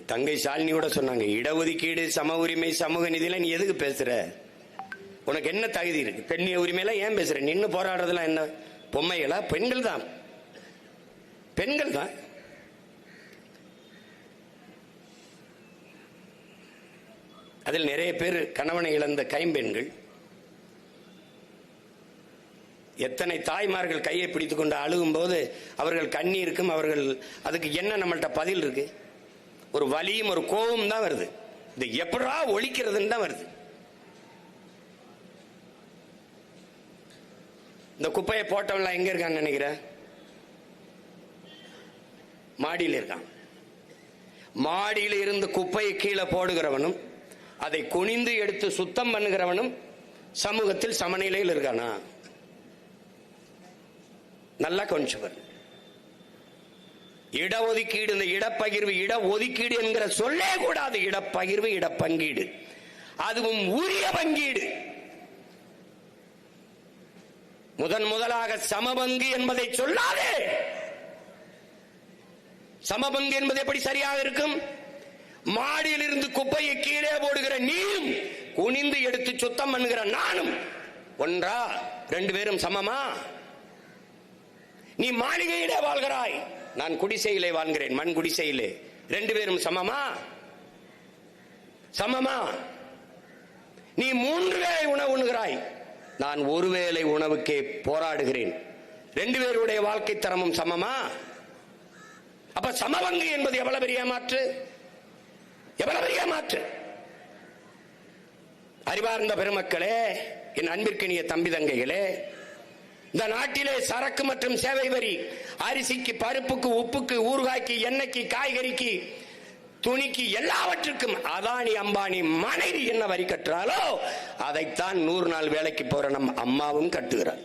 தங்கை ஷாலினி கூட சொன்னாங்க, இடஒதுக்கீடு, சம உரிமை, சமூக நீதியெல்லாம் நீ எதுக்கு பேசுற? உனக்கு என்ன தகுதி இருக்கு? பெண்ணிய உரிமையெல்லாம் ஏன் பேசுற? நின்று போராடுறதுலாம் என்ன பொம்மைகளா? பெண்கள் தான், பெண்கள் தான். அதில் நிறைய பேர் கணவனை இழந்த கைம்பெண்கள். எத்தனை தாய்மார்கள் கையை பிடித்துக் கொண்டு அழுகும் போது அவர்கள் கண்ணீருக்கும் அவர்கள் அதுக்கு என்ன நம்மள்ட்ட பதில் இருக்கு? ஒரு வலியும் ஒரு கோபம் தான் வருது. இது எப்படா ஒழிக்கிறதுன்னு தான் வருது. இந்த குப்பையை போட்டவன்லாம் எங்க இருக்கான்னு நினைக்கிற? மாடியில் இருக்கான். மாடியில் இருந்து குப்பையை கீழே போடுகிறவனும் அதை குனிந்து எடுத்து சுத்தம் பண்ணுகிறவனும் சமூகத்தில் சமநிலையில் இருக்கானா? நல்லா கொஞ்சம் பாருங்க. இடஒதுக்கீடு, இந்த இடப்பகிர்வு, இடஒதுக்கீடு என்கிற சொல்லே கூடாது. இடப்பகிர்வு, இடப்பங்கீடு, அதுவும் உரிய பங்கீடு. முதலாக சமபங்கு என்பதை சொல்லாதே. சமபங்கு என்பது எப்படி சரியாக இருக்கும்? மாடியில் இருந்து குப்பையை கீழே போடுகிற நீயும் குனிந்து எடுத்து சுத்தம் பண்ணுகிற நானும் ஒன்றா? ரெண்டு பேரும் சமமா? நீ மாளிகையிலே வாழ்கிறாய், நான் குடிசையிலே வாழ்கிறேன், மண் குடிசையிலே. ரெண்டு பேரும் சமமா? சமமா? நீ 3 வேளை உணவு உண்ணுகிறாய், நான் ஒருவேளை உணவுக்கே போராடுகிறேன். ரெண்டு பேருடைய வாழ்க்கை தரமும் சமமா? அப்ப சமபங்கு என்பது எவ்வளவு பெரிய மாற்று, எவ்வளவு பெரிய மாற்று! அறிவார்ந்த பெருமக்களே, என் அன்பிற்கினிய தம்பி தங்கைகளே, இந்த நாட்டிலே சரக்கு மற்றும் சேவை வரி, அரிசிக்கு, பருப்புக்கு, உப்புக்கு, ஊறுகாய்க்கு, எண்ணெய்க்கு, காய்கறிக்கு, துணிக்கு, எல்லாவற்றுக்கும் அதானி அம்பானி மனைவி என்ன வரி கட்டுறாலோ அதைத்தான் 100 நாள் வேலைக்கு போற நம் அம்மாவும் கட்டுகிறார்.